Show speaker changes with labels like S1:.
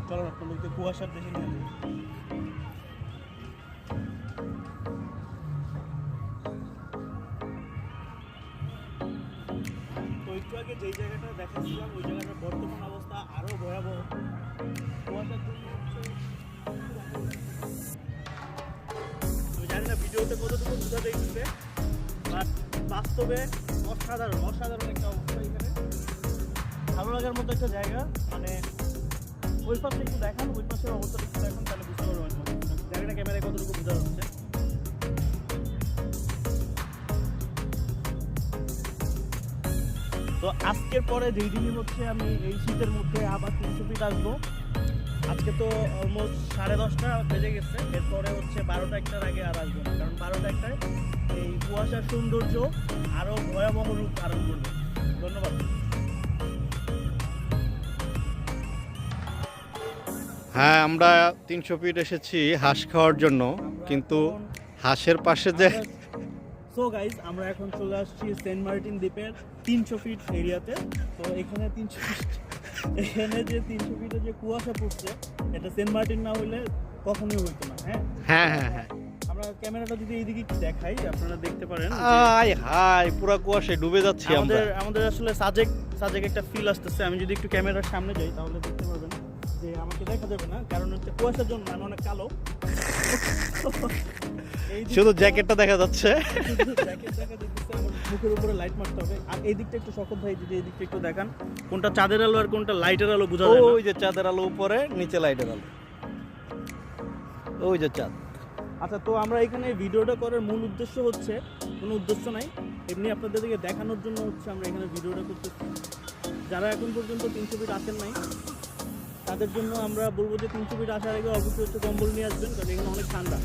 S1: চলো আপনাদেরকে কুয়াশার দেশে নিয়ে যাই। তো একটু আগে যেই জায়গাটা দেখাচ্ছিলাম ওই জায়গাটার বর্তমান অবস্থা আরো ভয়াবহ। কুয়াশার জন্য আমি জানি না ভিডিওতে কতটুকু বোঝা দেখবে, বাট বাস্তবে অসাধারণ অসাধারণ একটা অবস্থা এখানে। ভালো লাগার মতো একটা জায়গা। মানে ওই পাশে একটু দেখান, ওই পাশের অবস্থাটা একটু দেখান, তাহলে বুঝতে পারবেন জায়গাটা ক্যামেরায় কতটুকু বোঝা যাচ্ছে। তো আজকের পরে যেই দিনই হচ্ছে আমি এই শীতের মধ্যে আবার 300 ফিট আসবো। আজকে তো অলমোস্ট 10:30 বেজে গেছে, এরপরে হচ্ছে 12টা-1টার আগে আর আসবো না, কারণ 12টা-1টায় এই কুয়াশার সৌন্দর্য আরো ভয়াবহ রূপ ধারণ করবে। ধন্যবাদ।
S2: হ্যাঁ, আমরা 300 ফিট এসেছি হাঁস খাওয়ার জন্য, কিন্তু হাঁসের পাশে যে
S1: সো গাইজ আমরা এখন চলে আসছি সেন্ট মার্টিন দ্বীপের 300 ফিট এরিয়াতে। তো এখানে 300 ফিট, এখানে যে 300 ফিটে যে কুয়াশা পড়ছে, এটা সেন্ট মার্টিন না হইলে কখনোই হইতো না। হ্যাঁ
S2: হ্যাঁ হ্যাঁ হ্যাঁ,
S1: আমরা ক্যামেরাটা যদি এইদিকে একটু দেখাই আপনারা দেখতে পারেন
S2: আয় হাই, পুরো কুয়াশায় ডুবে যাচ্ছি আমরা।
S1: আমাদের আসলে সাজেক একটা ফিল আসতেছে। আমি যদি একটু ক্যামেরার সামনে যাই তাহলে দেখতে পারবেন যে আমাকে দেখা যাবে না, কারণ হচ্ছে কুয়াশার জন্য আমি অনেক কালো।
S2: শুধু জ্যাকেটটা দেখা যাচ্ছে।
S1: জ্যাকেট দেখা যাচ্ছে, আমার মুখের উপরে লাইট মারতে হবে। আর এই দিকটা একটু শকত ভাই যদি এই দিকটা একটু দেখান, কোনটা চাঁদের আলো আর কোনটা লাইটের আলো বোঝা যায় না।
S2: ওই যে চাঁদের আলো উপরে, নিচে লাইটের আলো, ওই যে চাঁদ।
S1: আচ্ছা, তো আমরা এখানে ভিডিওটা করার মূল উদ্দেশ্য হচ্ছে, কোনো উদ্দেশ্য নাই, এমনি আপনাদেরকে দেখানোর জন্য হচ্ছে আমরা এখানে ভিডিওটা করতেছি। যারা এখন পর্যন্ত 300 ফিট আসেন নাই তাদের জন্য আমরা বলবো যে 300 ফিট আসার আগে অবশ্যই হচ্ছে কম্বল নিয়ে আসবেন, কারণ এখানে অনেক ঠান্ডা।